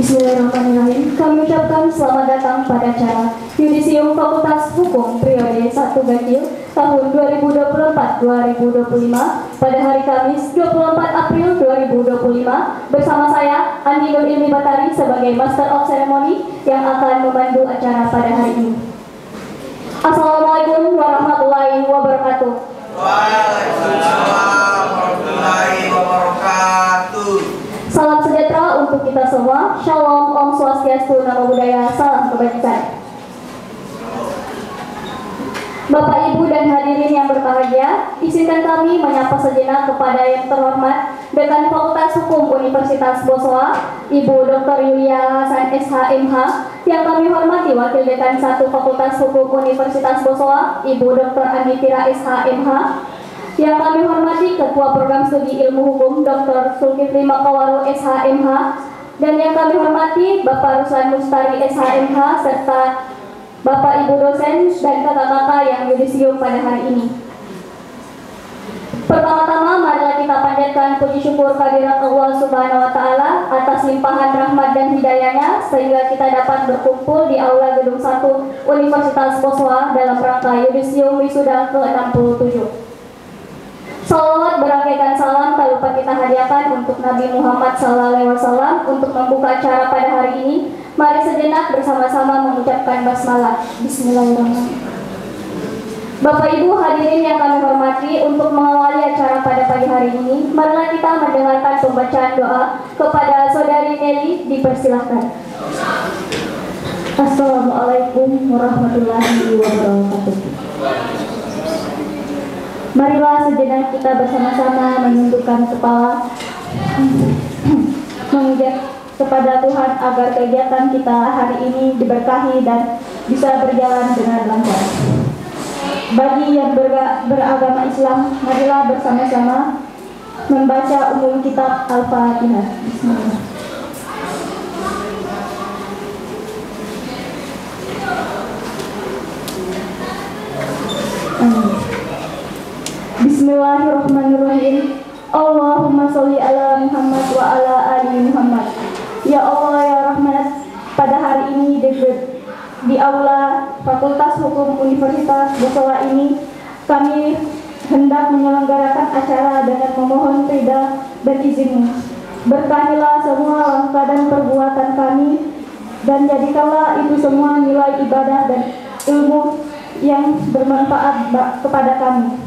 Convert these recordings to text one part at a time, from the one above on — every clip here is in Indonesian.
Bismillahirrahmanirrahim. Kami ucapkan selamat datang pada acara Yudisium Fakultas Hukum periode 1 Ganjil tahun 2024-2025 pada hari Kamis 24 April 2025 bersama saya Andi Nur Ilmi Batari sebagai Master of Ceremony yang akan memandu acara pada hari ini. Assalamualaikum warahmatullahi wabarakatuh. Waalaikumsalam warahmatullahi wabarakatuh. Salam sejahtera untuk kita semua. Shalom, Om Swastiastu, Namo Buddhaya, salam kebajikan. Bapak, Ibu, dan hadirin yang berbahagia, izinkan kami menyapa sejenak kepada yang terhormat Dekan Fakultas Hukum Universitas Bosowa, Ibu Dr. Yulia Hasan SH.MH, yang kami hormati Wakil Dekan 1 Fakultas Hukum Universitas Bosowa, Ibu Dr. Anditira SH.MH, yang kami hormati Ketua Program Studi Ilmu Hukum Dr. Zulkifli Makawaru SH.MH, dan yang kami hormati Bapak Ruslan Mustari SH.MH, serta Bapak Ibu dosen dan kakak-kakak yang yudisium pada hari ini. Pertama-tama marilah kita panjatkan puji syukur kehadirat Allah Subhanahu wa taala atas limpahan rahmat dan hidayahnya sehingga kita dapat berkumpul di Aula Gedung 1 Universitas Bosowa dalam rangka yudisium wisuda ke-67. Salawat berangkaikan salam tak lupa kita hadiahkan untuk Nabi Muhammad SAW untuk membuka acara pada hari ini. Mari sejenak bersama-sama mengucapkan basmalah. Bismillahirrahmanirrahim. Bapak Ibu hadirin yang kami hormati, untuk mengawali acara pada pagi hari ini, marilah kita mendengarkan pembacaan doa kepada Saudari Nelly, dipersilahkan. Assalamualaikum warahmatullahi wabarakatuh. Marilah sejenak kita bersama-sama menundukkan kepala, mengajak kepada Tuhan agar kegiatan kita hari ini diberkahi dan bisa berjalan dengan lancar. Bagi yang beragama Islam, marilah bersama-sama membaca umum kitab Al-Fatihah. Bismillah. Bismillahirrahmanirrahim. Allahumma sholli ala Muhammad wa ala ali Muhammad. Ya Allah ya Rahmat, pada hari ini di Aula Fakultas Hukum Universitas Bosowa ini kami hendak menyelenggarakan acara dengan memohon ridha dan izin-Mu. Berkahilah semua langkah dan perbuatan kami dan jadikanlah itu semua nilai ibadah dan ilmu yang bermanfaat kepada kami.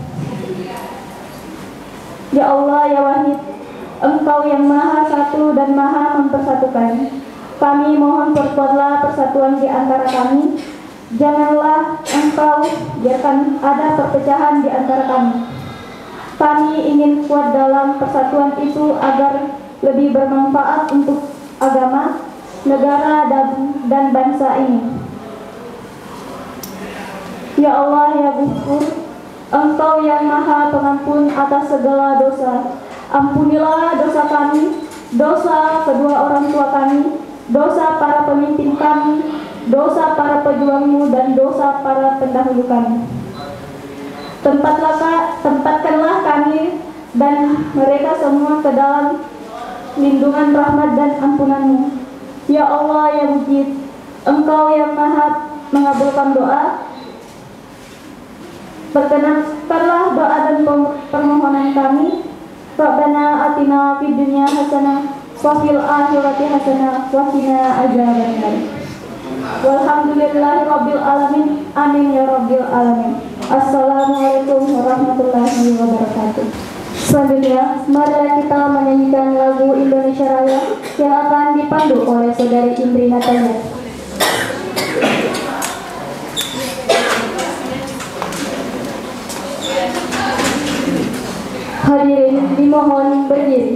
Ya Allah ya Wahid, Engkau yang Maha Satu dan Maha Mempersatukan. Kami mohon perkuatlah persatuan di antara kami. Janganlah Engkau biarkan ada perpecahan di antara kami. Kami ingin kuat dalam persatuan itu agar lebih bermanfaat untuk agama, negara, dan bangsa ini. Ya Allah ya Ghafur, Engkau yang Maha Pengampun atas segala dosa. Ampunilah dosa kami, dosa kedua orang tua kami, dosa para pemimpin kami, dosa para pejuang-Mu, dan dosa para pendahulu kami. Tempatkanlah kami dan mereka semua ke dalam lindungan rahmat dan ampunan-Mu. Ya Allah ya Mujib, Engkau yang Maha mengabulkan doa. Perkenankanlah doa dan permohonan kami. Rabbana atina fid dunya hasanah wa fil akhirati hasanah wa qina adzabannar. Walhamdulillahi rabbil alamin. Amin ya rabbil alamin. Assalamualaikum warahmatullahi wabarakatuh. Selanjutnya, marilah kita menyanyikan lagu Indonesia Raya yang akan dipandu oleh Saudari Indri Natalia. Hadirin dimohon berdiri.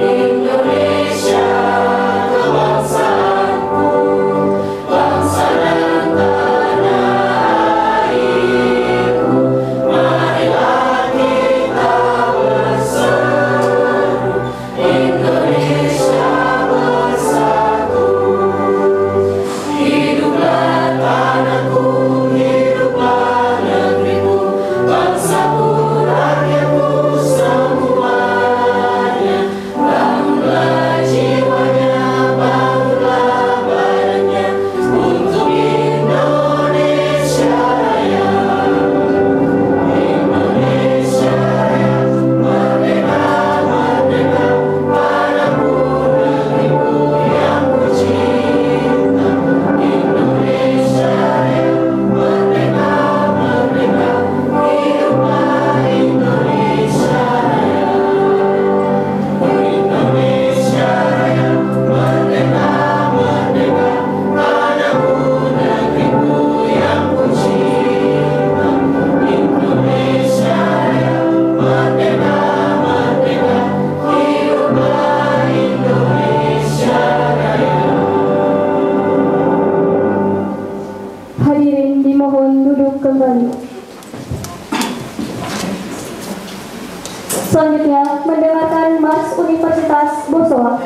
Indonesia Selanjutnya mendengarkan Mars Universitas Bosowa.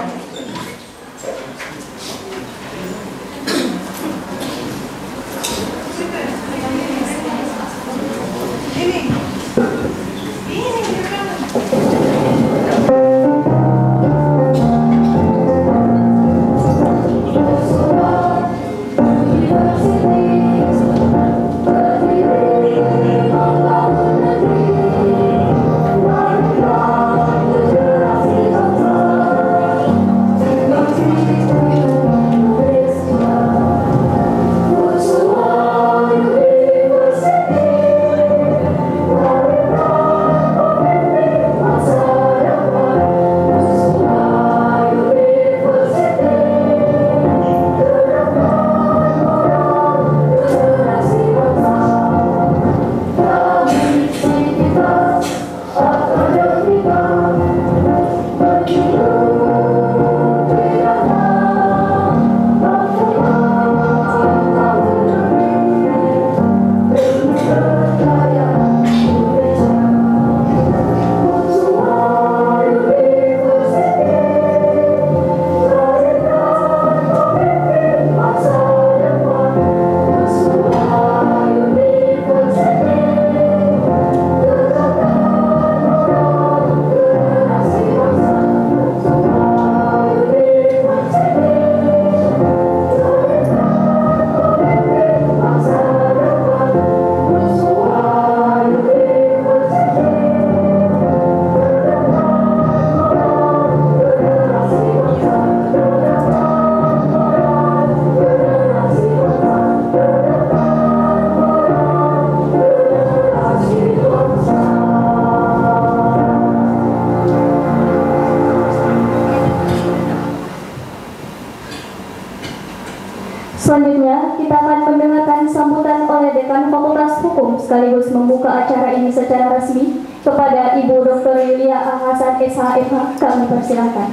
Selanjutnya, kita akan mendengarkan sambutan oleh Dekan Fakultas Hukum sekaligus membuka acara ini secara resmi kepada Ibu Dr. Yulia A. Hasan SHMH. Kami persilakan.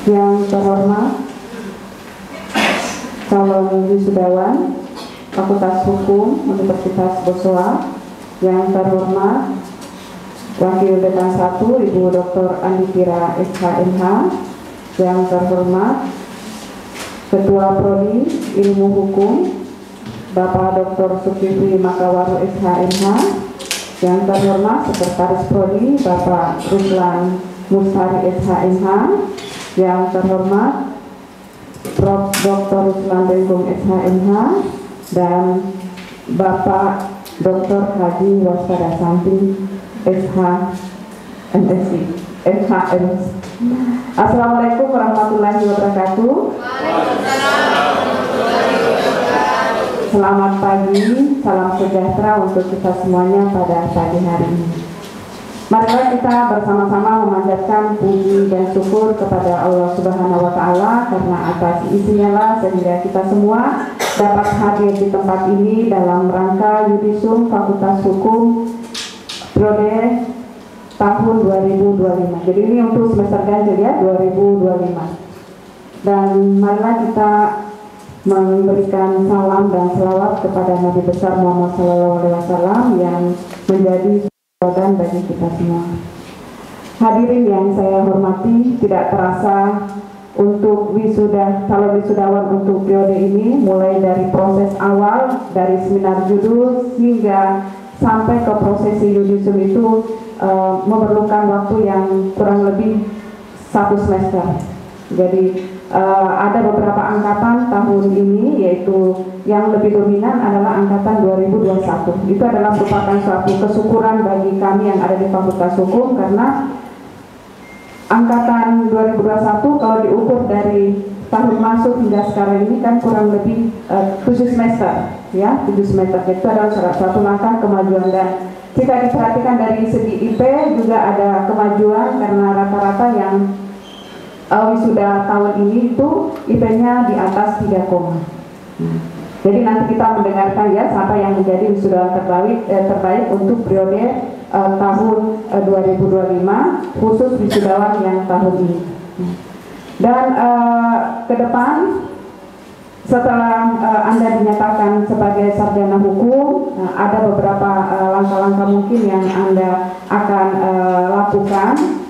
Yang terhormat calon wisudawan Fakultas Hukum Universitas Bosowa, yang terhormat Wakil Dekan 1 Ibu Dr. Andikira SHMH, yang terhormat Ketua Prodi Ilmu Hukum Bapak Dr. Sukriwi Makawaru SHMH, yang terhormat Sekretaris Prodi Bapak Ruslan Mustari SHMH, yang terhormat Prof. Dr. Ruslan Denggung SHMH, dan Bapak Dr. Haji Waspada Santi SHMSI. Assalamualaikum warahmatullahi wabarakatuh. Selamat pagi, salam sejahtera untuk kita semuanya pada pagi hari ini. Marilah kita bersama-sama memanjatkan puji dan syukur kepada Allah Subhanahu wa Ta'ala, karena atas isinya lah sehingga kita semua dapat hadir di tempat ini dalam rangka Yudisum Fakultas Hukum periode tahun 2025. Jadi ini untuk semester ganjil ya, 2025. Dan marilah kita memberikan salam dan selawat kepada Nabi besar Muhammad SAW yang menjadi dan bagi kita semua. Hadirin yang saya hormati, tidak terasa untuk calon wisudawan untuk periode ini, mulai dari proses awal dari seminar judul hingga sampai ke prosesi yudisum itu memerlukan waktu yang kurang lebih 1 semester. Jadi ada beberapa angkatan tahun ini, yaitu yang lebih dominan adalah angkatan 2021. Itu adalah merupakan suatu kesyukuran bagi kami yang ada di Fakultas Hukum, karena angkatan 2021 kalau diukur dari tahun masuk hingga sekarang ini kan kurang lebih 7 semester, ya, 7 semester. Itu adalah suatu langkah kemajuan, dan jika diperhatikan dari segi IP juga ada kemajuan, karena rata-rata yang wisuda tahun ini itu IP-nya di atas 3, Jadi nanti kita mendengarkan ya siapa yang menjadi wisudawan terbaik untuk periode tahun 2025, khusus wisudawan yang tahun ini. Dan ke depan setelah Anda dinyatakan sebagai sarjana hukum, ada beberapa langkah-langkah mungkin yang Anda akan lakukan.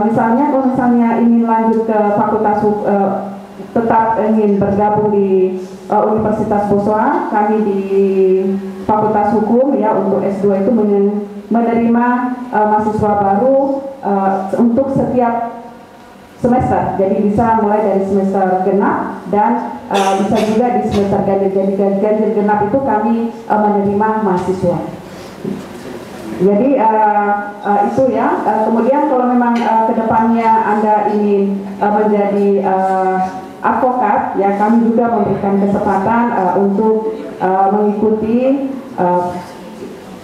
Misalnya kalau misalnya ingin lanjut ke fakultas tetap ingin bergabung di Universitas Boswa, kami di Fakultas Hukum ya untuk S2 itu menerima mahasiswa baru untuk setiap semester. Jadi bisa mulai dari semester genap dan bisa juga di semester ganjil. Jadi ganjil genap itu kami menerima mahasiswa. Jadi itu ya. Kemudian kalau memang kedepannya Anda ingin menjadi advokat, ya kami juga memberikan kesempatan untuk mengikuti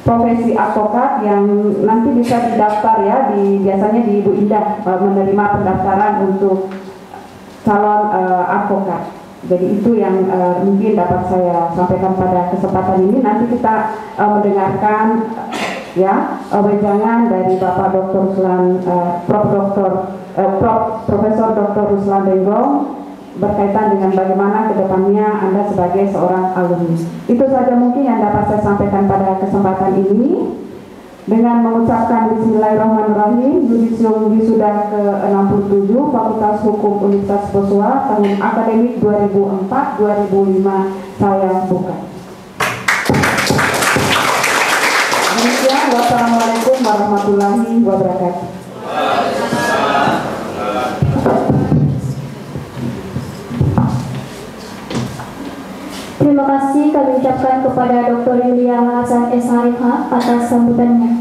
profesi advokat yang nanti bisa didaftar ya biasanya di Ibu Indah menerima pendaftaran untuk calon advokat. Jadi itu yang mungkin dapat saya sampaikan pada kesempatan ini. Nanti kita mendengarkan ya wejangan dari Bapak Dr. Ruslan, Profesor Dr. Ruslan Denggong berkaitan dengan bagaimana kedepannya Anda sebagai seorang alumni. Itu saja mungkin yang dapat saya sampaikan pada kesempatan ini. Dengan mengucapkan Bismillahirrahmanirrahim, Yudisium Wisuda ke-67 Fakultas Hukum Universitas Boswa tahun akademik 2004-2005 saya buka. Demikian, wassalamualaikum warahmatullahi wabarakatuh. Terima kasih kami ucapkan kepada Dr. Yulia Hasan SHMH atas sambutannya.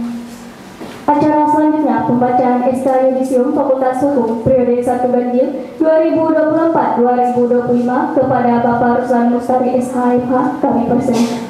Acara selanjutnya pembacaan SK Yudisium Fakultas Hukum periode 1 ganjil 2024-2025 kepada Bapak Ruslan Mustari SHMH kami persilakan.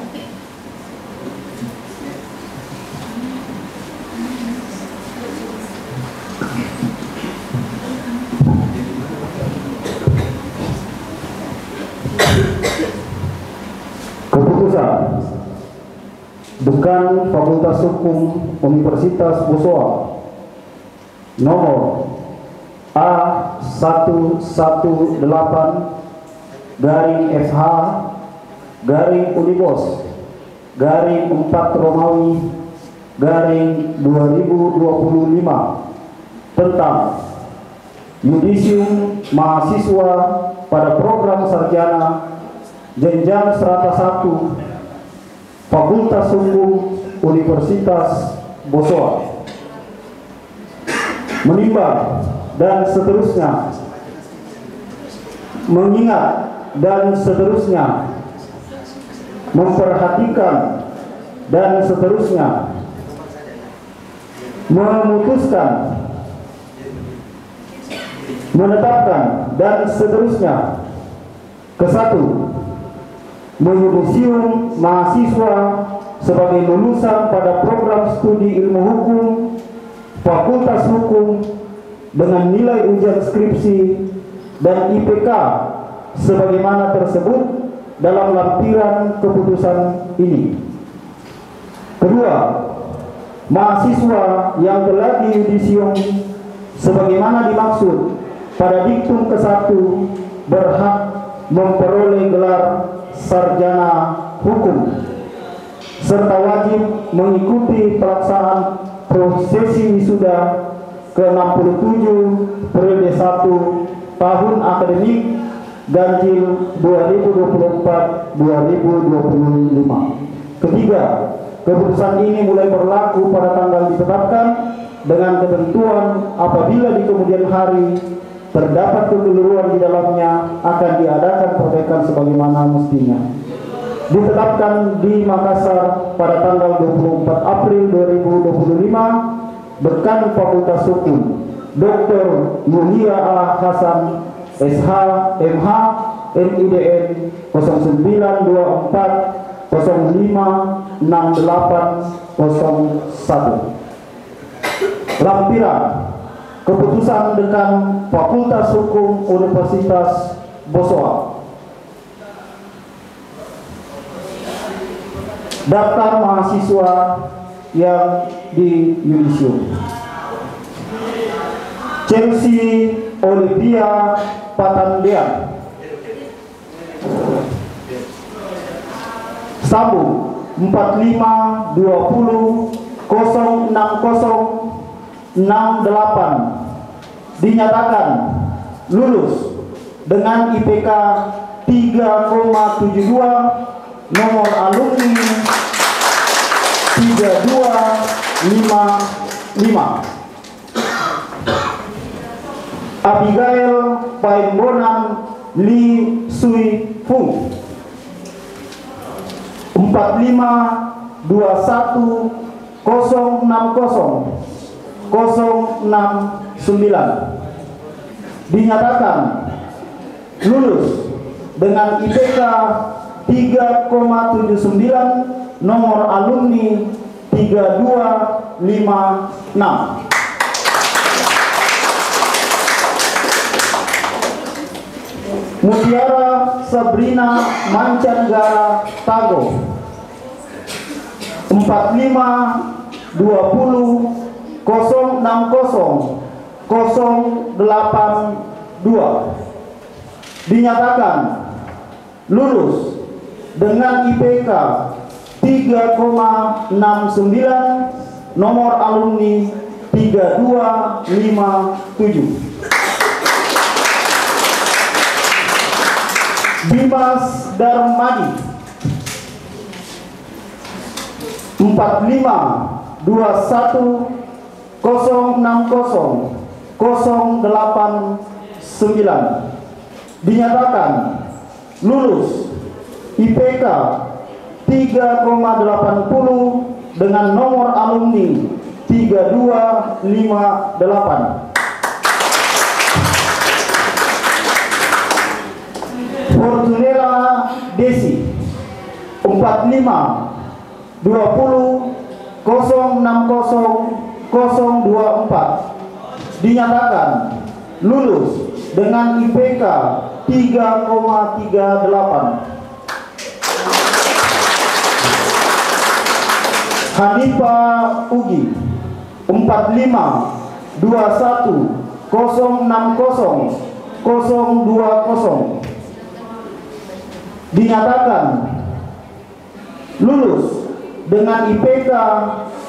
Dekan Fakultas Hukum Universitas Boswa nomor A1/Unibos/4 Romawi/2025 tentang Yudisium Mahasiswa pada program sarjana jenjang strata 1 Fakultas Hukum Universitas Boswa menimbang dan seterusnya, mengingat dan seterusnya, memperhatikan dan seterusnya, memutuskan, menetapkan dan seterusnya. Kesatu, Yudisium mahasiswa sebagai lulusan pada program studi ilmu hukum Fakultas Hukum dengan nilai ujian skripsi dan IPK sebagaimana tersebut dalam lampiran keputusan ini. Kedua, mahasiswa yang telah diyudisium sebagaimana dimaksud pada diktum ke-1 berhak memperoleh gelar sarjana hukum serta wajib mengikuti pelaksanaan prosesi wisuda ke-67 periode 1 tahun akademik ganjil 2024-2025. Ketiga, keputusan ini mulai berlaku pada tanggal ditetapkan dengan ketentuan apabila di kemudian hari terdapat kekeliruan di dalamnya akan diadakan perbaikan sebagaimana mestinya. Ditetapkan di Makassar pada tanggal 24 April 2025, Dekan Fakultas Hukum Dr. Yulia A. Hasan SHMH NIDN 0924 056801. Lampiran keputusan Dekan Fakultas Hukum Universitas Boswa. daftar mahasiswa yang di yudisium. Chelsea Olivia Patandean, Sambung 45206068 dinyatakan lulus dengan IPK 3,72, nomor alumni 3255. Abigail Paimbonan Li Sui Fung, 4521606069 dinyatakan lulus dengan IPK 3,79, nomor alumni 3256. Mutiara Sabrina Mancanegara Tago, 4520608082 dinyatakan lulus dengan IPK 3,69, nomor alumni 3257. Dimas Darmadi, 4521608089 dinyatakan lulus IPK 3,80 dengan nomor alumni 3258. Fortunera Desi, 4520600024 dinyatakan lulus dengan IPK 3,38. Hanifah Ugi, 4521606020 dinyatakan lulus dengan IPK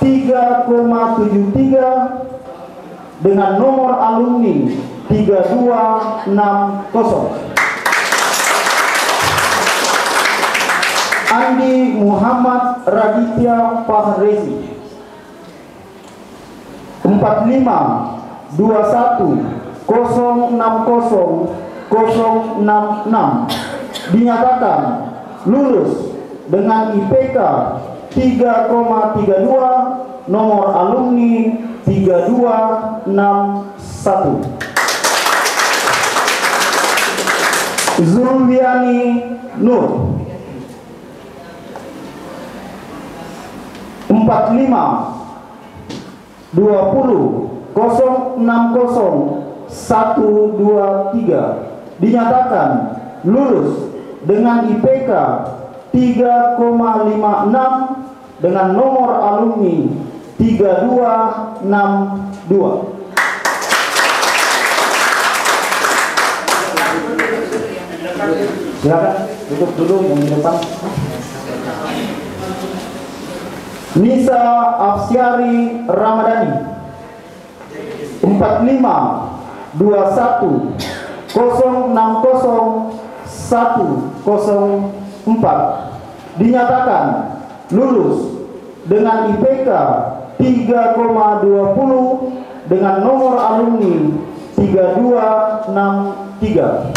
3,73 dengan nomor alumni 3260. Andi Muhammad Raditya Fahrezi, 4521606066 dinyatakan lulus dengan IPK 3,32, nomor alumni 3261. Zulfiani Nur, 4520600123 dinyatakan lulus dengan IPK 3,56 dengan nomor alumni 3262. Silakan duduk dulu yang di depan. Nisa Afsyari Ramadhani, 4521600104 dinyatakan lulus dengan IPK 3,20 dengan nomor alumni 3263.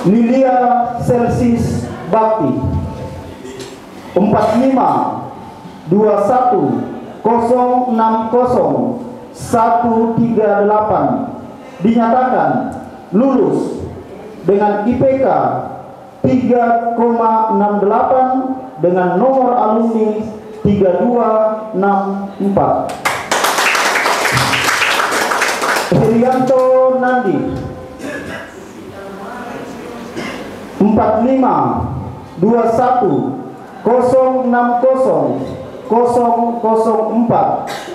Lilia Celsis Bakti, 4521600138 dinyatakan lulus dengan IPK 3,68 dengan nomor alumni 3264. Herianto Nandi,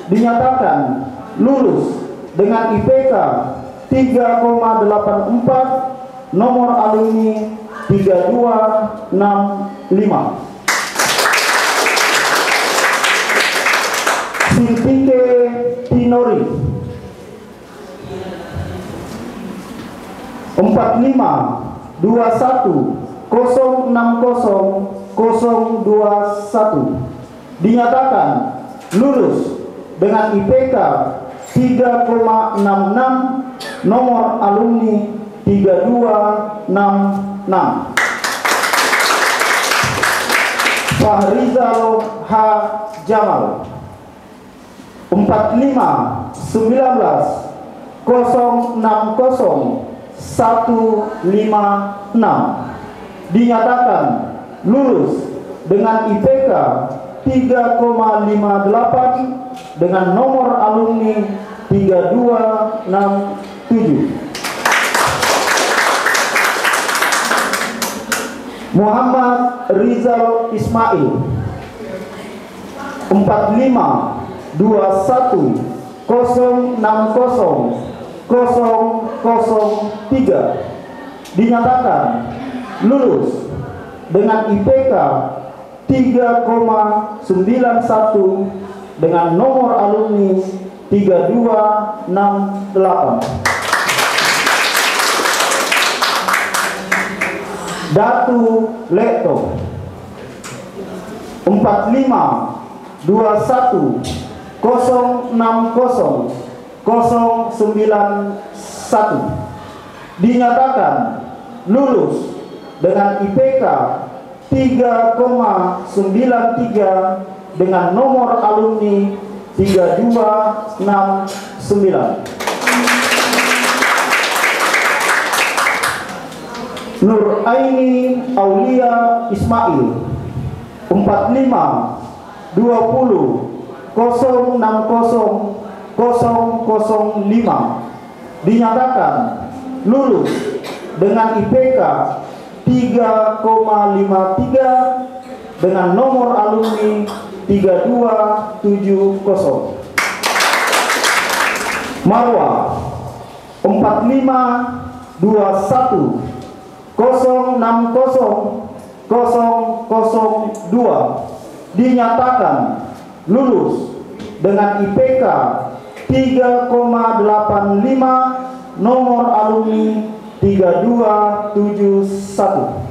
dinyatakan lulus dengan IPK 3,84, nomor alumni 3265. Sintike Tinori 4521060021 dinyatakan lulus dengan IPK 3,66, nomor alumni 3266. Fahrizal H. Jamal 4519000156 dinyatakan lulus dengan IPK 3,58 dengan nomor alumni 3267. Muhammad Rizal Ismail 4521060003 dinyatakan lulus dengan IPK 3,91 dengan nomor alumni 3268. Datu Leto 4521060091 dinyatakan lulus dengan IPK 3,93 dengan nomor alumni 3269. Nur Aini Aulia Ismail 4520060005 dinyatakan lulus dengan IPK 3,53 dengan nomor alumni 3270. Marwah 4521060002 dinyatakan lulus dengan IPK 3,85 nomor alumni 3271.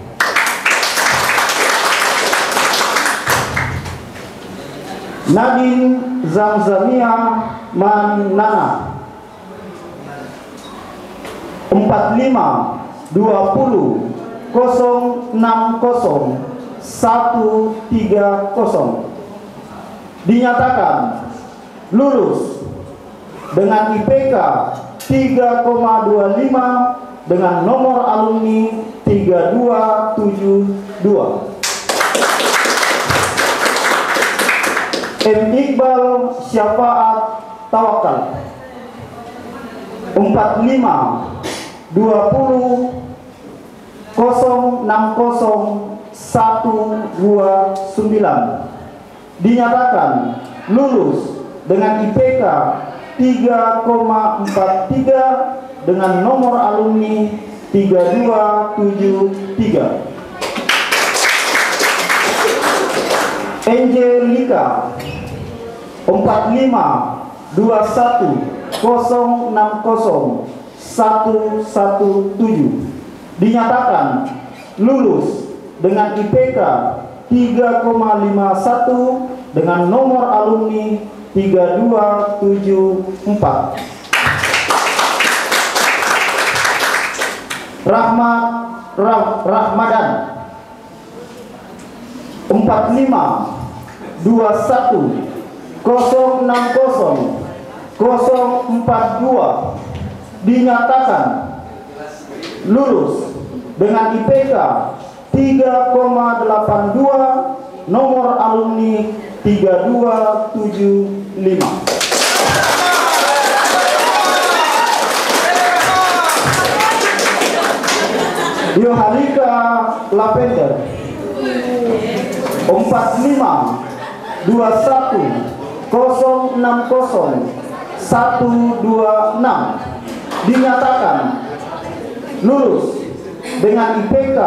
Nadine Zamzamia Manana 4520060130 dinyatakan lulus dengan IPK 3,25 dengan nomor alumni 3272. M. Iqbal Syafaat Tawakal 4520060129 dinyatakan lulus dengan IPK 3,43 dengan nomor alumni 3273. Angelika 4521060117 dinyatakan lulus dengan IPK 3,51 dengan nomor alumni 3274. Rahmadan 4521060042 dinyatakan lulus dengan IPK 3,82 nomor alumni 3275. Yohalika Lavender 45 21 060 126 dinyatakan lulus dengan IPK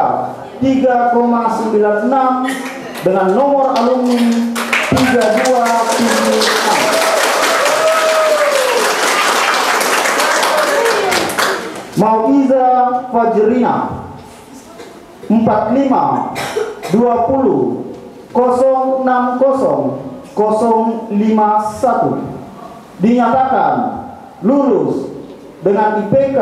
3,96 dengan nomor alumni 3276. Mauiza Fajrina 45 20 060 051 dinyatakan lulus dengan IPK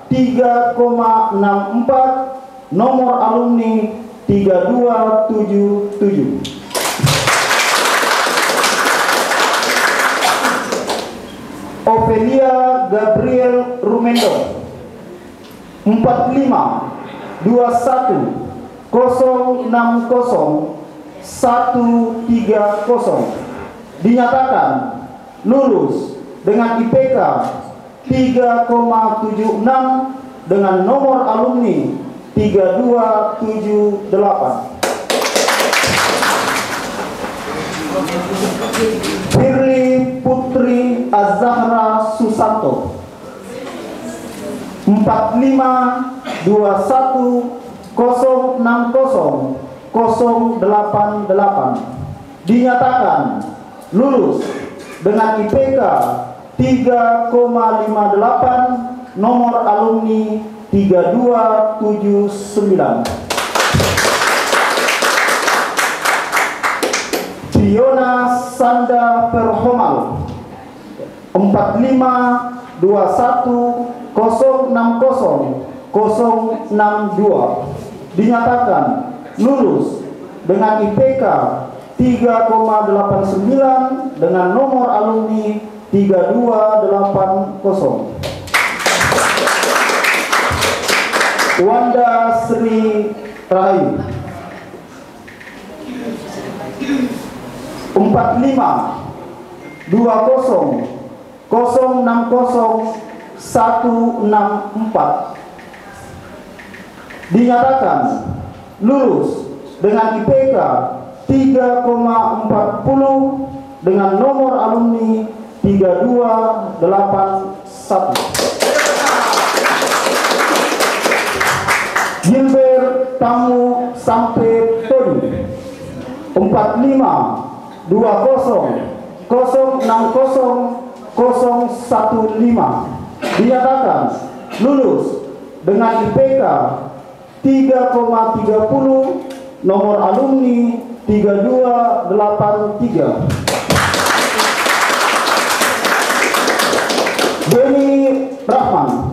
3,64 nomor alumni 3277. Ovelia Gabriel Rumendo 45 21 060 130 dinyatakan lulus dengan IPK 3,76 dengan nomor alumni 3278. Firly Putri Azahra Susanto 45 21 060 088 dinyatakan lulus dengan IPK 3,58 nomor alumni 3279. Fiona Sanda Perhomal 45 21 060 062 dinyatakan lulus dengan IPK 3,89 dengan nomor alumni 3280. Wanda Sri Rahayu 45 20 060 164 dinyatakan lulus dengan IPK 3,40 dengan nomor alumni 3281. Gilbert Tamu Sampai Todi 45 20 060 015 dinyatakan lulus dengan IPK 3,30 nomor alumni 3283. Beni Rahman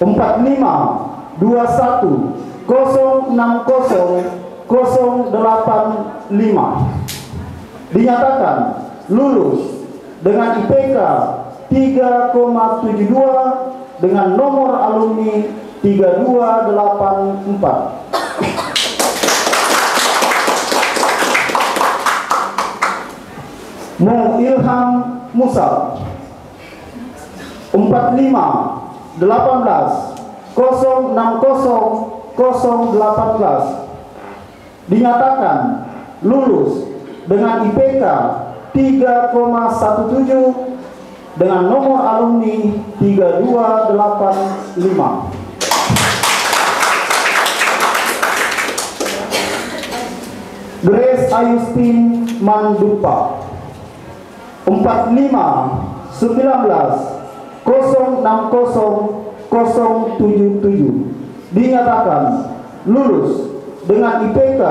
45 21 060 085 dinyatakan lulus dengan IPK 3,72 dengan nomor alumni 3284. Mo Ilham Musa 45 18 060 018 dinyatakan lulus dengan IPK 3,17 dengan nomor alumni 3285. Grace Ayustin Mandupa 45 19 060 077 dinyatakan lulus dengan IPK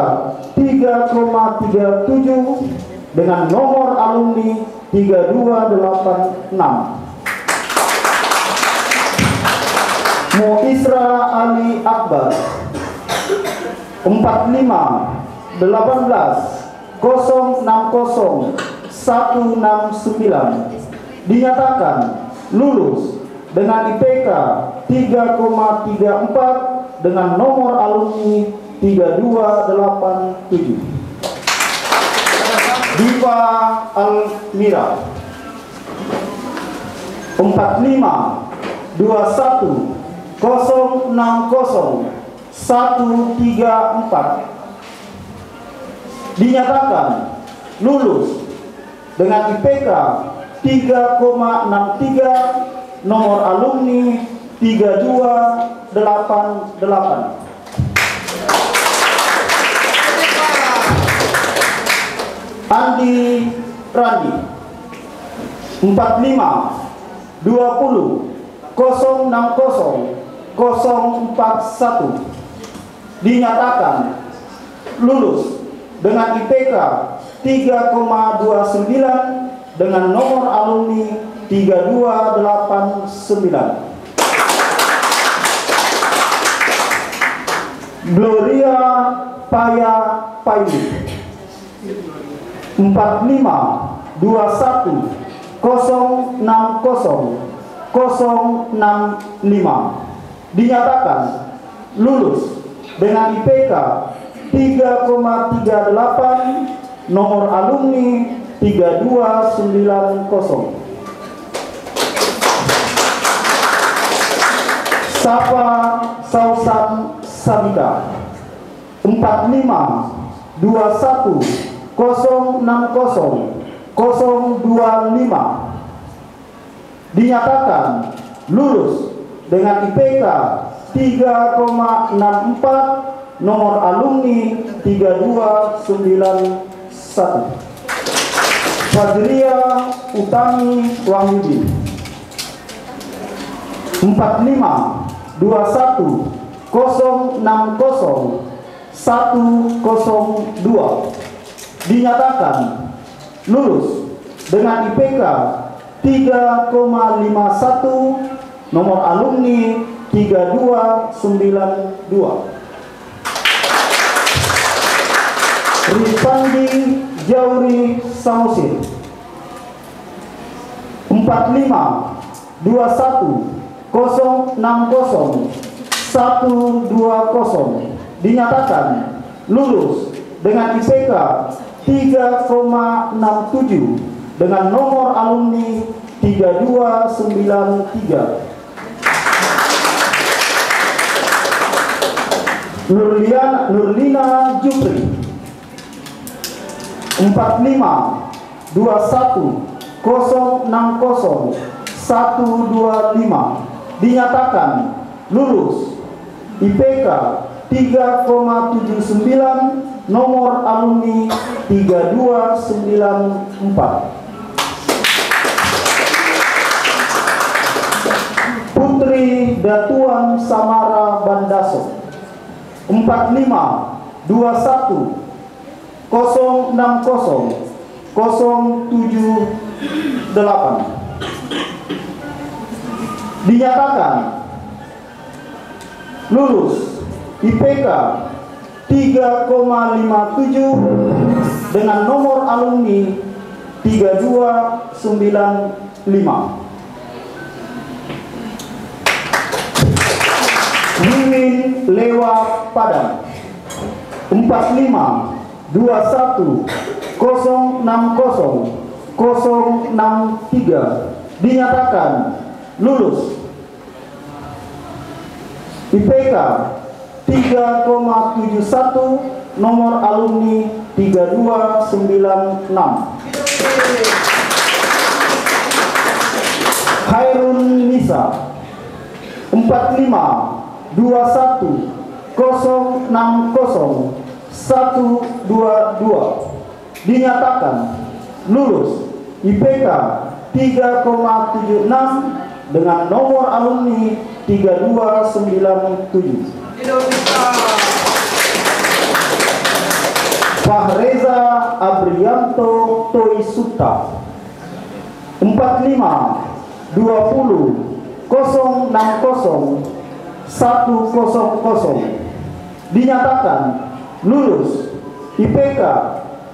3,37 dengan nomor alumni 3286. Mo Isra Ali Akbar 45 18 060 169 dinyatakan lulus dengan IPK 3,34 dengan nomor alumni 3287. Diva Almira 45 21 dinyatakan lulus dengan IPK 3,63, nomor alumni 3288. Andi Randi 45 20 060 041 dinyatakan lulus dengan IPK 3,29 dengan nomor alumni 3289. Gloria Paya Paili 45 21 060 065 dinyatakan lulus dengan IPK 3,38, nomor alumni 3290. Sapa Sausan Sabita 45 21 060 025 dinyatakan lulus dengan IPK 3,64, nomor alumni 3291. Fadria Utami Wahyudi 45 21 060 102 dinyatakan lulus dengan IPK 3,51, nomor alumni 3292. Rifandi Jauri Samosir 45 21 060 120 dinyatakan lulus dengan IPK 3,67 dengan nomor alumni 3293. Nurlina Jupri 45 21 060 125 dinyatakan lulus IPK 3,79, nomor alumni 3294. Putri Datuan Samara Bandaso 45 21 060 078 dinyatakan lulus IPK 3,57 dengan nomor alumni 3295. Wiwin Lewa Padang 45 21 060 063 dinyatakan lulus IPK 3,71, nomor alumni 3296. Khairun Nisa 45 21 060 122 dinyatakan lulus IPK 3,76 dengan nomor alumni 3297. Fahreza Abrianto Toisuta 45 20 060 100 dinyatakan lulus IPK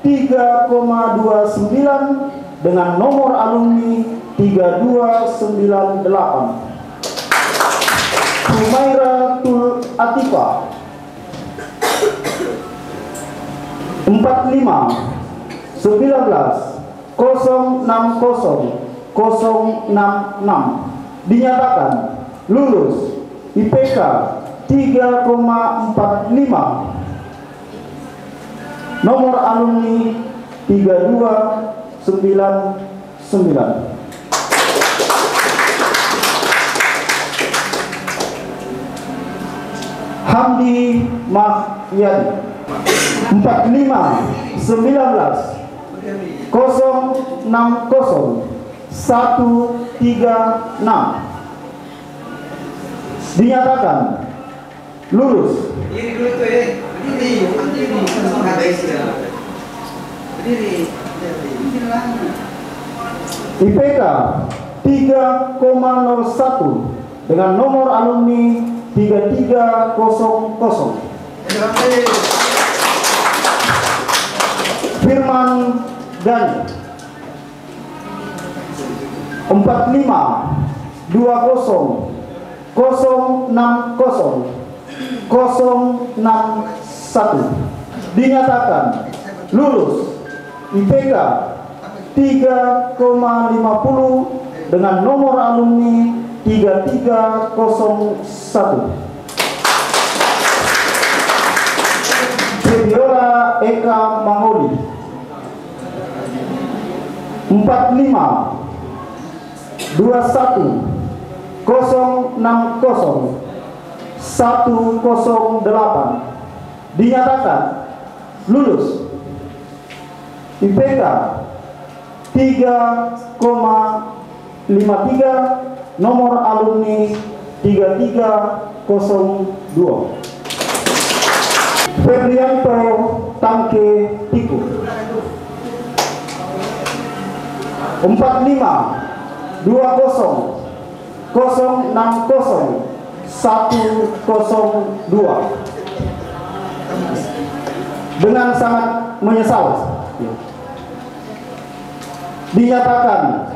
3,29 dengan nomor alumni 3298. Humaira Tul Atifa 45 19 060 066 dinyatakan lulus IPK 3,45. Nomor alumni 3299. Hamdi Mahyadi 45 19 060 136 dinyatakan lulus. Berdiri dulu tuh ya. Berdiri. Berdiri. IPK 3,01 dengan nomor alumni 3300. Firman Gani 45 20 060 061 dinyatakan lulus. IPK 3,50 dengan nomor alumni 3301. Febiola Eka Mangoli 45 21 060 108 dinyatakan lulus. IPK 3,53 nomor alumni 3302. Febrianto Tangke Tiku 45 20 060 102 dengan sangat menyesal dinyatakan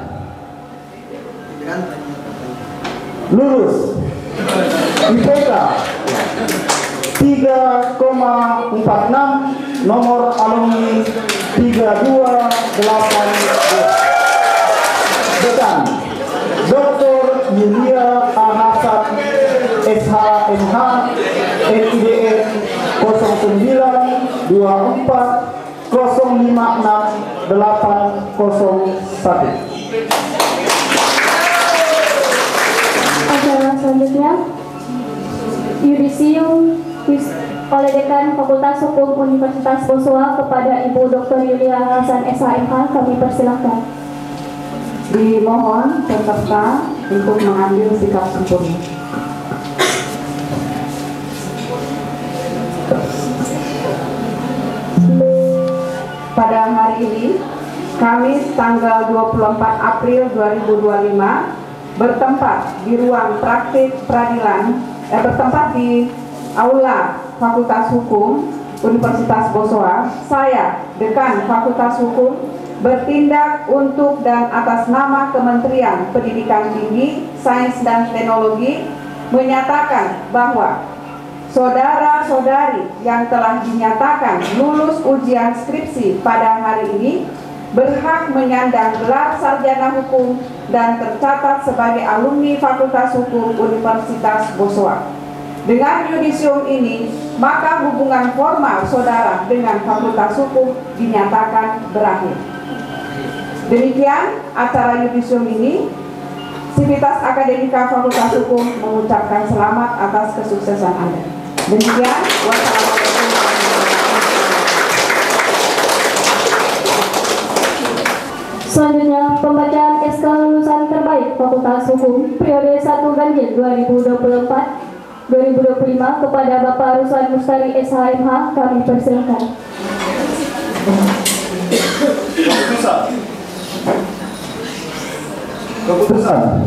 lulus. IPK 3,46 nomor alumni 3282. Dekan Dr. Yulia A. Hasan SHMH SIDN 09 24 056 801. Acara selanjutnya Yudisium oleh Dekan Fakultas Hukum Universitas Boswa kepada Ibu Dr. Yulia Hasan SHMH kami persilahkan. Dimohon peserta untuk mengambil sikap sempurna. Pada hari ini, Kamis tanggal 24 April 2025, bertempat di ruang praktik peradilan, bertempat di Aula Fakultas Hukum Universitas Boswa, saya, Dekan Fakultas Hukum, bertindak untuk dan atas nama Kementerian Pendidikan Tinggi, Sains dan Teknologi menyatakan bahwa saudara-saudari yang telah dinyatakan lulus ujian skripsi pada hari ini berhak menyandang gelar sarjana hukum dan tercatat sebagai alumni Fakultas Hukum Universitas Boswa. Dengan yudisium ini, maka hubungan formal saudara dengan Fakultas Hukum dinyatakan berakhir. Demikian acara yudisium ini. Sivitas Akademika Fakultas Hukum mengucapkan selamat atas kesuksesan Anda. Demikian, wassalamualaikum warahmatullahi wabarakatuh. Selanjutnya pembacaan SK lulusan terbaik Fakultas Hukum periode 1 Ganjil 2024-2025 kepada Bapak Ruslan Mustari SHMH kami persilakan. Keputusan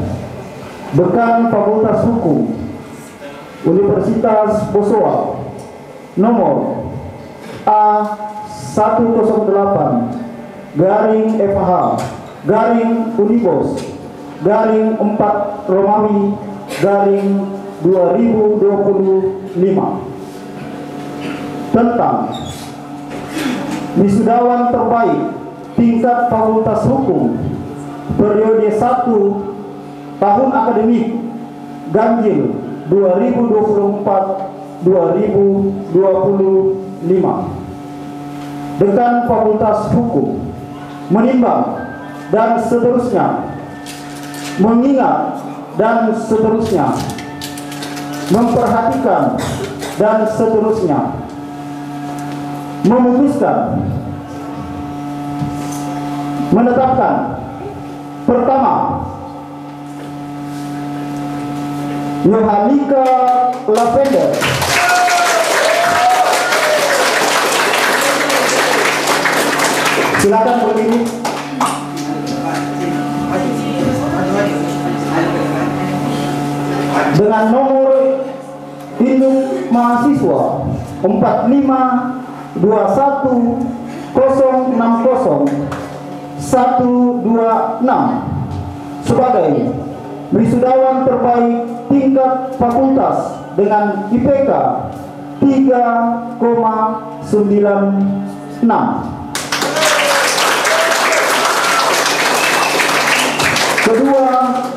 Dekan Fakultas Hukum Universitas Boswa nomor A1/4/Romawi/2025 tentang wisudawan terbaik tingkat Fakultas Hukum periode 1 tahun akademik Ganjil 2024-2025. Dekan Fakultas Hukum menimbang dan seterusnya, mengingat dan seterusnya, memperhatikan dan seterusnya, memutuskan, menetapkan. Pertama, Yohanika Lavender silakan berdiri. Dengan nomor induk mahasiswa 4521060-126 sebagai wisudawan terbaik tingkat fakultas dengan IPK 3,96. Kedua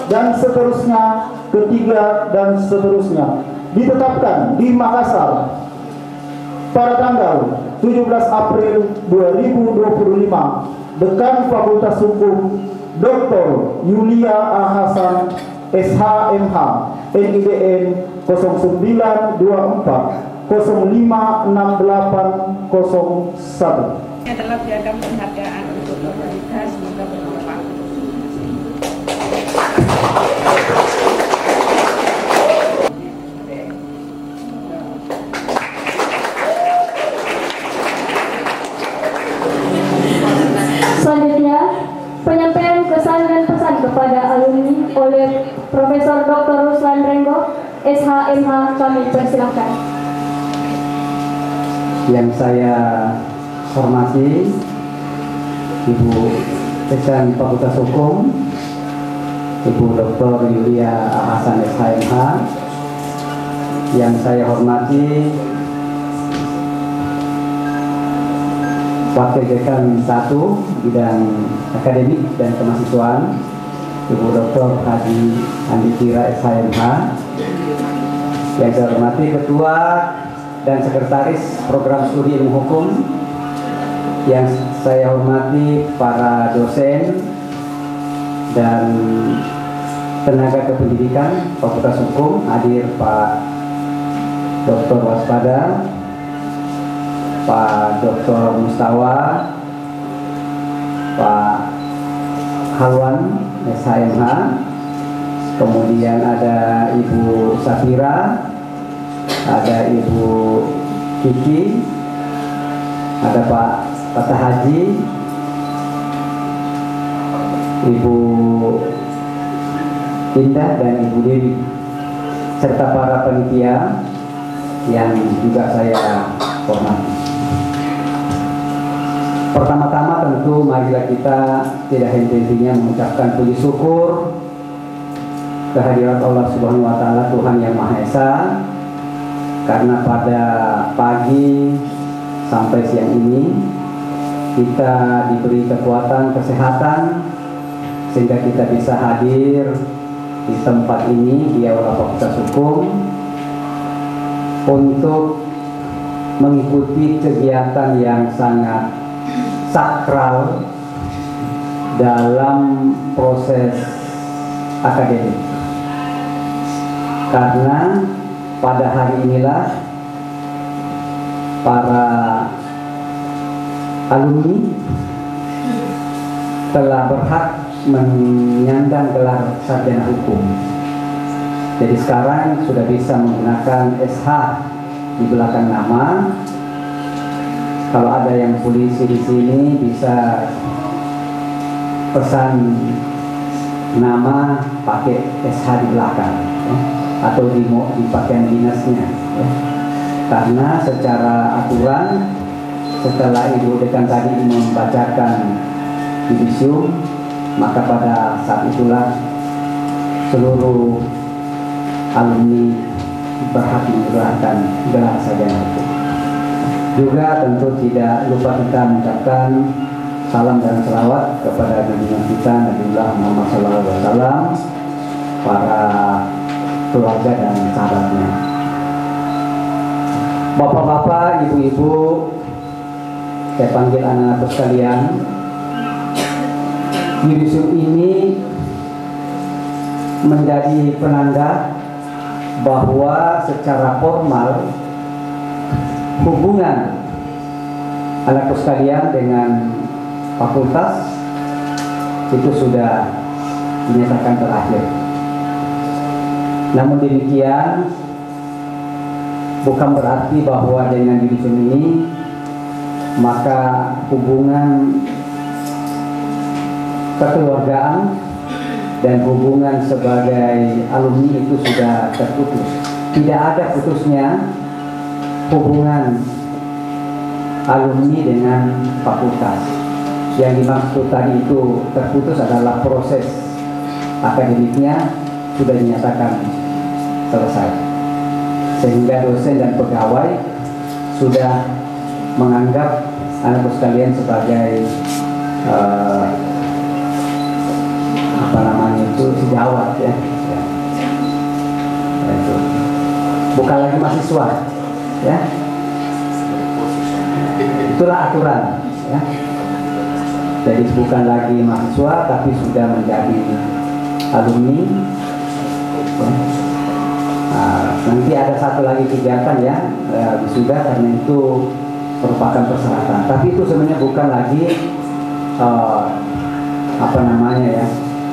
dan seterusnya, ketiga dan seterusnya ditetapkan di Makassar pada tanggal 17 April 2025. Dekan Fakultas Hukum Dr. Yulia A. Hasan SHMH NIDN 0924056801. Ini adalah piagam penghargaan untuk Bapak kita, semoga bermanfaat. Selanjutnya, penyampaian kesan dan pesan kepada alumni oleh Profesor Dr. Ruslan Renggo, SHMH, kami persilahkan. Yang saya hormati Ibu Dekan Fakultas Hukum, Ibu Dr. Yulia Hasan SHMH. Yang saya hormati Wakil Dekan 1 Bidang Akademik dan Kemahasiswaan, Ibu Dr. Haji Andi Tira SHMH. Yang saya hormati Ketua dan Sekretaris Program Studi Ilmu Hukum. Yang saya hormati para dosen dan tenaga kependidikan Fakultas Hukum, hadir Pak Dr. Waspada, Pak Dr. Mustawa, Pak Halwan SHMH, kemudian ada Ibu Safira, ada Ibu Kiki, ada Pak Fatah Haji, Ibu Indah dan Ibu Dewi, serta para panitia yang juga saya hormati. Pertama-tama tentu marilah kita tidak henti-hentinya mengucapkan puji syukur kehadirat Allah Subhanahu wa Ta'ala, Tuhan yang Maha Esa, karena pada pagi sampai siang ini kita diberi kekuatan, kesehatan, sehingga kita bisa hadir di tempat ini di Aula Fakultas Hukum untuk mengikuti kegiatan yang sangat sakral dalam proses akademik. Karena pada hari inilah para alumni telah berhak menyandang gelar sarjana hukum. Jadi sekarang sudah bisa menggunakan SH di belakang nama. Kalau ada yang polisi di sini bisa pesan nama pakai SH di belakang, ya, atau di pakaian dinasnya, ya. Karena secara aturan setelah Ibu Dekan tadi membacakan judisium, maka pada saat itulah seluruh alumni berhak menggelarkan gelar sarjana hukum. Juga tentu tidak lupa kita mengucapkan salam dan selawat kepada junjungan kita Nabiullah Muhammad SAW, para keluarga dan sahabatnya. Bapak-bapak, ibu-ibu, saya panggil anak-anak sekalian, Yudisium ini menjadi penanda bahwa secara formal hubungan anakku sekalian dengan fakultas itu sudah dinyatakan berakhir. Namun demikian bukan berarti bahwa dengan Yudisium ini maka hubungan kekeluargaan dan hubungan sebagai alumni itu sudah terputus. Tidak ada putusnya hubungan alumni dengan fakultas. Yang dimaksud tadi itu terputus adalah proses akademiknya sudah dinyatakan selesai, sehingga dosen dan pegawai sudah menganggap anakku sekalian sebagai sejawat ya. Itu bukan lagi mahasiswa ya. Itulah aturan ya. Jadi bukan lagi mahasiswa tapi sudah menjadi alumni ya. Nanti ada satu lagi kegiatan ya wisuda, karena itu merupakan persyaratan. Tapi itu sebenarnya bukan lagi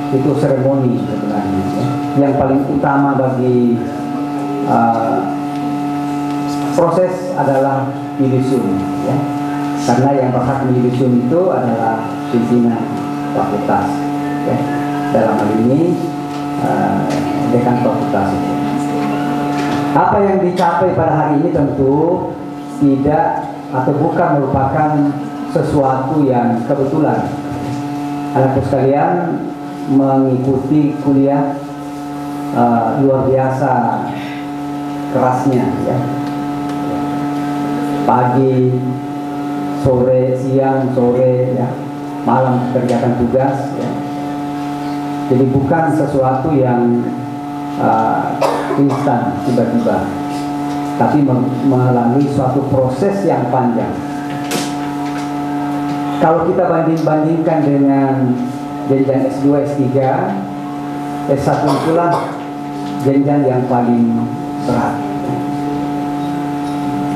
itu seremoni sebenarnya ya. Yang paling utama bagi proses adalah Yudisium ya. Karena yang berhak Yudisium itu adalah pimpinan fakultas ya. Dalam hal ini dekan fakultas itu. Apa yang dicapai pada hari ini tentu tidak atau bukan merupakan sesuatu yang kebetulan. Anakku sekalian mengikuti kuliah luar biasa kerasnya ya. Pagi, sore, siang, sore ya, malam kerjakan tugas ya. Jadi bukan sesuatu yang instan tiba-tiba, tapi melalui suatu proses yang panjang. Kalau kita bandingkan dengan jenjang S2, S3, S1 itulah jenjang yang paling berat.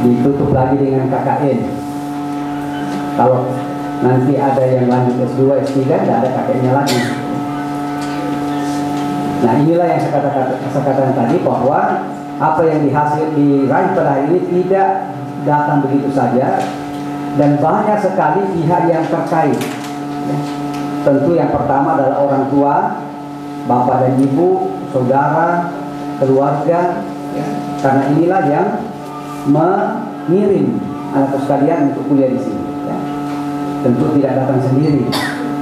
Ditutup lagi dengan KKN. Kalau nanti ada yang lanjut S2, S3, tidak ada KKN-nya lagi. Nah inilah yang saya katakan tadi, bahwa apa yang diraih pada hari ini tidak datang begitu saja, dan banyak sekali pihak yang terkait. Tentu yang pertama adalah orang tua, bapak dan ibu, saudara, keluarga, ya. Karena inilah yang mengirim anak sekalian untuk kuliah di sini. Ya. Tentu tidak datang sendiri,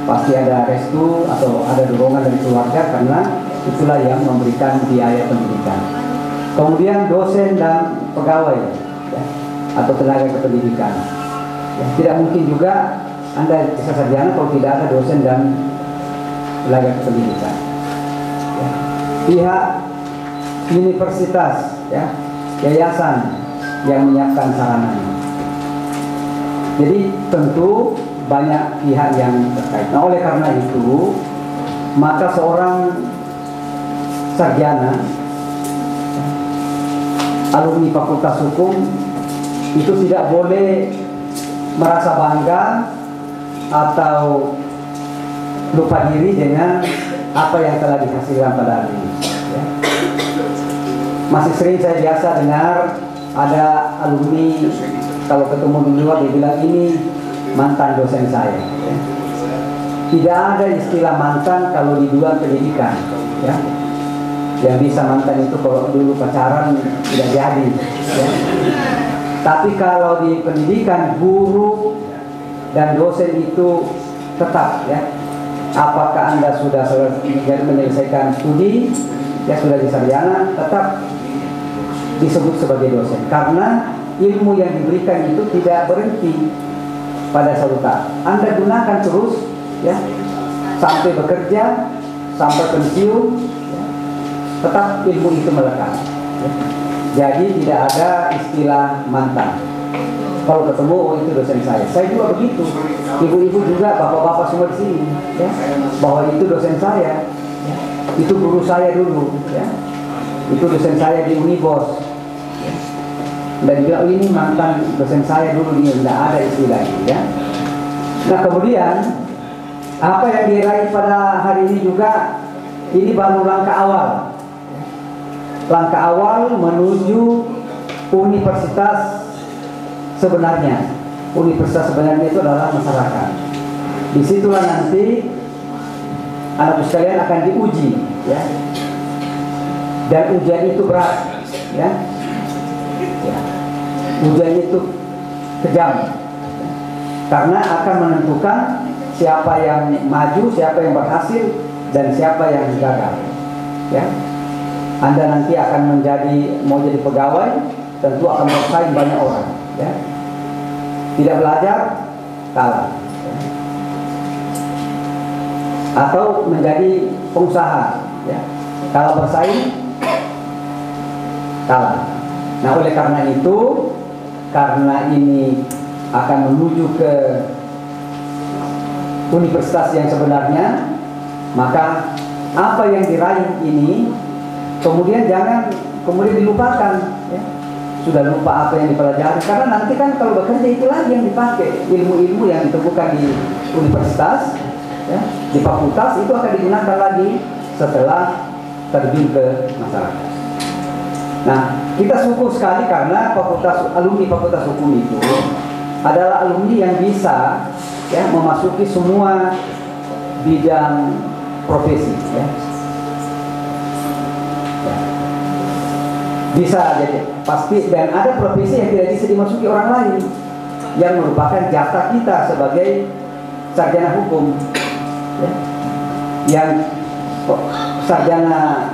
pasti ada restu atau ada dorongan dari keluarga, karena itulah yang memberikan biaya pendidikan. Kemudian dosen dan pegawai ya, atau tenaga kependidikan. Ya, tidak mungkin juga Anda bisa sarjana kalau tidak ada dosen dan tenaga kependidikan. Ya. Pihak universitas, ya, yayasan yang menyiapkan sarananya. Jadi tentu banyak pihak yang terkait. Nah oleh karena itu, maka seorang sarjana alumni Fakultas Hukum itu tidak boleh merasa bangga atau lupa diri dengan apa yang telah dihasilkan pada hari ini ya. Masih sering saya biasa dengar ada alumni kalau ketemu di luar dia bilang ini mantan dosen saya ya. Tidak ada istilah mantan kalau di dunia pendidikan ya. Yang bisa mantan itu kalau dulu pacaran tidak jadi ya. Tapi kalau di pendidikan, guru dan dosen itu tetap ya. Apakah Anda sudah menyelesaikan studi, ya sudah disarjana, tetap disebut sebagai dosen. Karena ilmu yang diberikan itu tidak berhenti pada suatu tahap. Anda gunakan terus ya, sampai bekerja, sampai pensiun. tetap ilmu itu melekat. Ya. Jadi tidak ada istilah mantan. Kalau ketemu, oh itu dosen saya juga begitu. Ibu-ibu juga, bapak-bapak semua di sini, ya, bahwa itu dosen saya, ya. Itu guru saya dulu, ya. Itu dosen saya di Unibos. Ya. Dan juga ini mantan dosen saya dulu, ini tidak ada istilah ini, ya. Nah kemudian apa yang diraih pada hari ini juga, ini baru langkah awal. Langkah awal menuju universitas sebenarnya. Universitas sebenarnya itu adalah masyarakat. Disitulah nanti anak sekalian akan diuji, ya. Dan ujian itu berat, ya. Ya. Ujian itu kejam, karena akan menentukan siapa yang maju, siapa yang berhasil, dan siapa yang gagal, ya. Anda nanti akan mau jadi pegawai, tentu akan bersaing banyak orang, ya. Tidak belajar, kalah, ya. Atau menjadi pengusaha, ya. Kalau bersaing, kalah. Nah oleh karena itu, karena ini akan menuju ke universitas yang sebenarnya, maka apa yang diraih ini kemudian jangan dilupakan, ya. Sudah lupa apa yang dipelajari, karena nanti kan kalau bekerja itu lagi yang dipakai, ilmu-ilmu yang ditemukan di universitas, ya, di fakultas itu akan digunakan lagi setelah terjun ke masyarakat. Nah kita syukur sekali karena alumni fakultas hukum itu adalah alumni yang bisa, ya, memasuki semua bidang profesi, ya. Bisa jadi pasti, dan ada profesi yang tidak bisa dimasuki orang lain yang merupakan jatah kita sebagai sarjana hukum, ya. Yang sarjana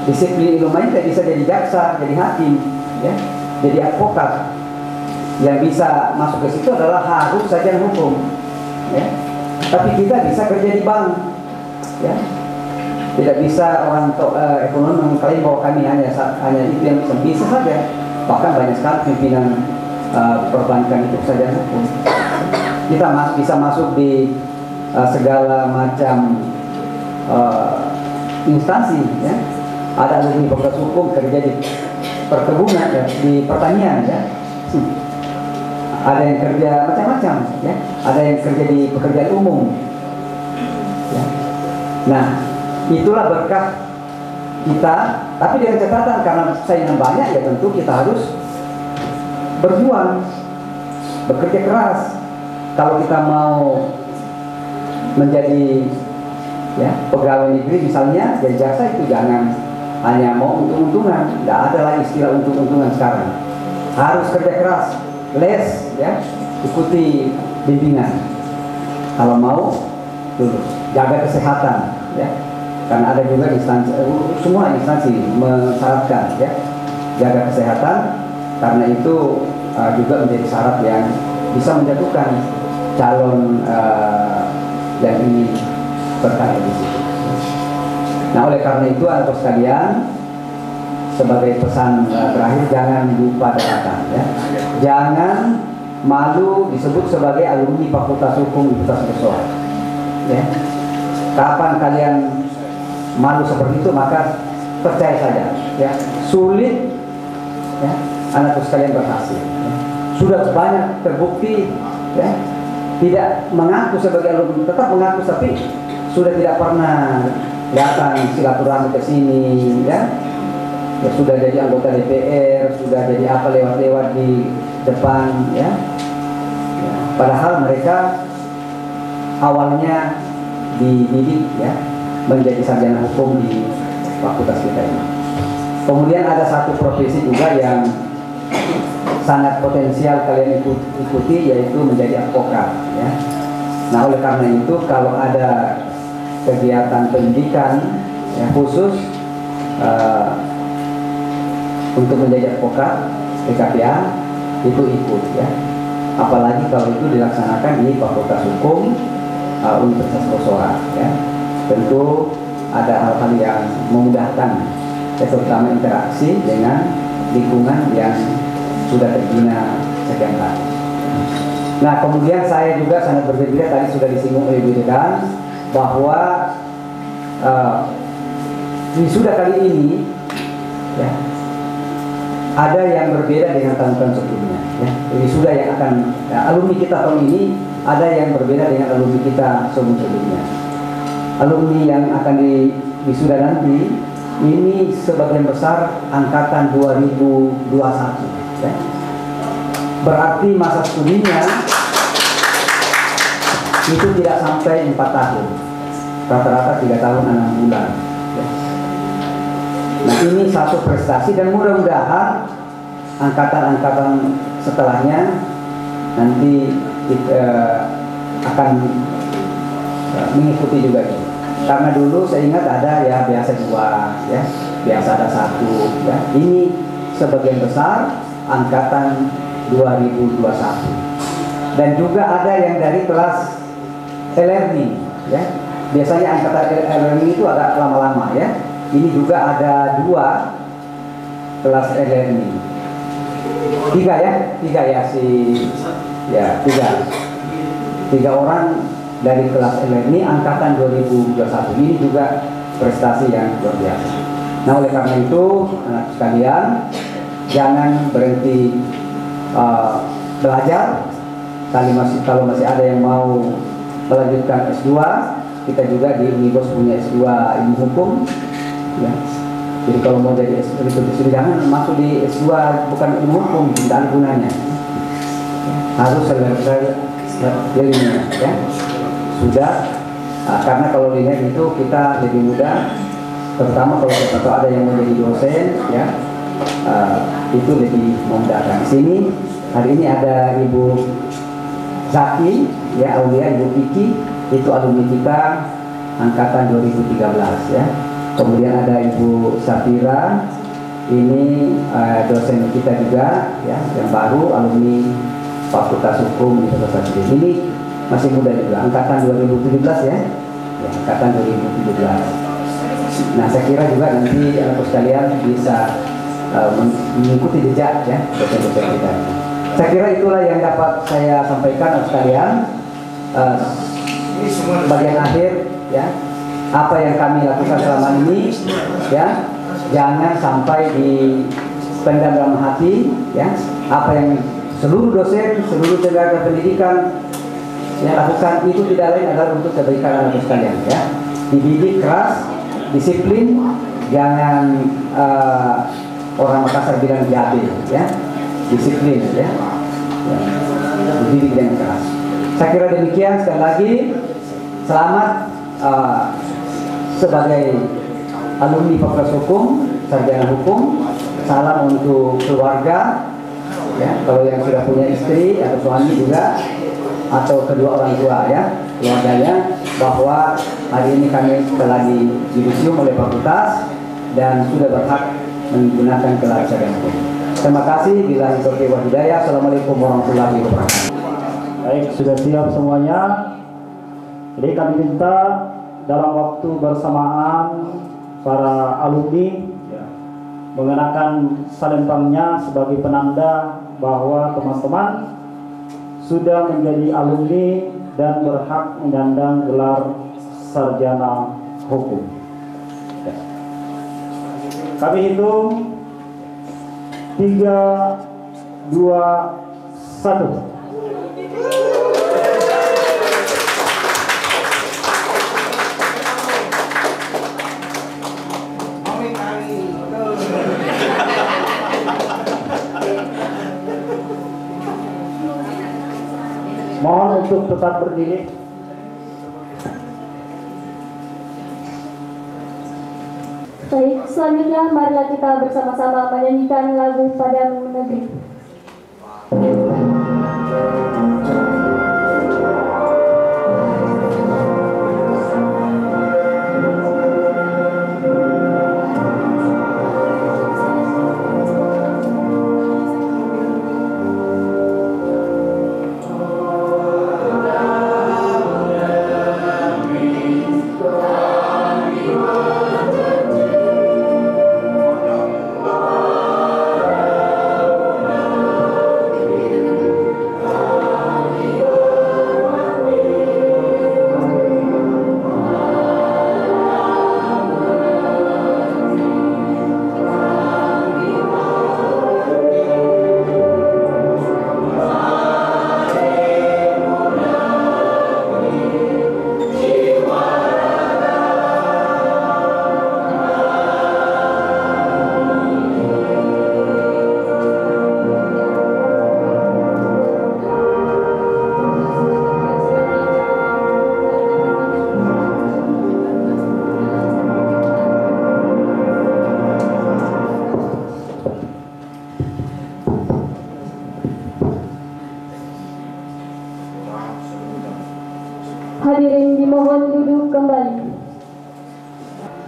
disiplin ilmu lain tidak bisa jadi jaksa, jadi hakim, ya, jadi advokat. Yang bisa masuk ke situ adalah harus sarjana hukum, ya. Tapi kita bisa kerja di bank, ya. Tidak bisa orang ekonomi mengklaim bahwa kami hanya itu yang bisa saja. Bahkan banyak sekali pimpinan perbankan itu saja hukum. Kita bisa masuk di segala macam instansi, ya. Ada alumni fakultas hukum kerja di perkebunan, ya, di pertanian, ya. Ada yang kerja macam-macam, ya. Ada yang kerja di pekerjaan umum, ya. Nah itulah berkah kita, tapi dengan catatan karena saingan banyak, ya tentu kita harus berjuang, bekerja keras. Kalau kita mau menjadi, ya, pegawai negeri misalnya, jadi jaksa, itu jangan hanya mau untung-untungan. Tidak ada lagi istilah untung-untungan sekarang. Harus kerja keras, les, ya, ikuti bimbingan. Kalau mau lulus, jaga kesehatan, ya. Karena ada juga instansi, semua instansi mensyaratkan, ya, jaga kesehatan, karena itu juga menjadi syarat yang bisa menjatuhkan calon yang ini berkarya di situ. Nah oleh karena itu anak sekalian, sebagai pesan terakhir, jangan lupa datang, ya. Jangan malu disebut sebagai alumni Fakultas Hukum Universitas Pessoa, ya. Kapan kalian malu seperti itu, maka percaya saja, ya, sulit, ya, anak sekalian berhasil, ya. Sudah banyak terbukti, ya, tidak mengaku sebagai alumni, tetap mengaku, tapi sudah tidak pernah datang silaturahmi ke sini, ya. Ya sudah jadi anggota DPR, sudah jadi apa, lewat-lewat di depan, ya. Ya, padahal mereka awalnya dididik, ya, menjadi sarjana hukum di fakultas kita ini. Kemudian ada satu profesi juga yang sangat potensial kalian ikuti, yaitu menjadi advokat, ya. Nah oleh karena itu kalau ada kegiatan pendidikan, ya, khusus untuk menjadi advokat PKPA, itu ikut, ya. Apalagi kalau itu dilaksanakan di Fakultas Hukum Universitas Pessoa, ya. Tentu ada hal-hal yang memudahkan, terutama interaksi dengan lingkungan yang sudah terbina sekian tahun. Nah, kemudian saya juga sangat bergembira, tadi sudah disinggung oleh Bu Dekan, bahwa wisuda kali ini ya, ada yang berbeda dengan tahun-tahun sebelumnya. Ya. Wisuda yang akan alumni kita tahun ini ada yang berbeda dengan alumni kita sebelumnya. Alumni yang akan di wisuda nanti ini sebagian besar angkatan 2021. Ya. Berarti masa studinya itu tidak sampai 4 tahun, rata-rata 3 tahun 6 bulan. Ya. Nah, ini satu prestasi dan mudah-mudahan angkatan-angkatan setelahnya nanti akan mengikuti juga itu. Karena dulu saya ingat ada ya biasa 2, ya biasa ada 1, ya. Ini sebagian besar angkatan 2021 dan juga ada yang dari kelas e-learning, ya. Biasanya angkatan e-learning itu agak lama-lama, ya. Ini juga ada 2 kelas e-learning, 3 ya tiga orang dari kelas e-learning angkatan 2021. Ini juga prestasi yang luar biasa. Nah, oleh karena itu anak sekalian, jangan berhenti belajar. Kalau masih ada yang mau melanjutkan S2, kita juga di Unibos punya S2 ilmu hukum, ya. Jadi kalau mau jadi S2, jangan masuk di S2 bukan ilmu hukum, tidak ada gunanya. Harus selesai ilmunya, ya. Sudah, karena kalau linear itu kita lebih mudah, terutama kalau ada yang menjadi dosen, ya, itu lebih memudahkan. Di sini hari ini ada Ibu Zaki, ya, Aulia, Ibu Kiki, itu alumni kita angkatan 2013, ya. Kemudian ada Ibu Safira, ini dosen kita juga, ya, yang baru, alumni Fakultas Hukum Universitas Indonesia. Ini masih muda juga, angkatan 2017, ya, angkatan 2017. Nah, saya kira juga nanti anak sekalian bisa mengikuti jejak, ya, dosen-dosen kita. Saya kira itulah yang dapat saya sampaikan anak sekalian. Bagian akhir, ya, apa yang kami lakukan selama ini, ya, jangan sampai dipendam dalam hati, ya. Apa yang seluruh dosen, seluruh tenaga pendidikan yang lakukan itu tidak lain adalah untuk kebaikan anak sekalian, ya. Dididik keras, disiplin, jangan orang Makassar bilang jabil, ya. Disiplin, ya. Dididik dengan keras. Saya kira demikian. Sekali lagi selamat sebagai alumni Fakultas Hukum, sarjana hukum. Salam untuk keluarga, ya. Kalau yang sudah punya istri atau suami juga, atau kedua orang tua, ya, keluarganya, bahwa hari ini kami telah diyudisium oleh fakultas dan sudah berhak menggunakan gelar sarjana hukum. Terima kasih. Billahi taufiq wal hidayah. Assalamualaikum warahmatullahi wabarakatuh. Baik, sudah siap semuanya. Jadi kami minta dalam waktu bersamaan para alumni mengenakan salempangnya sebagai penanda bahwa teman-teman sudah menjadi alumni dan berhak menyandang gelar sarjana hukum. Kami hitung 3, 2, 1. Mohon untuk tetap berdiri. Baik, selanjutnya marilah kita bersama-sama menyanyikan lagu Padamu Negeri. Amin.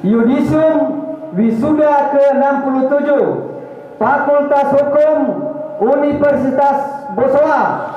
Yudisium Wisuda ke-67 Fakultas Hukum Universitas Bosowa.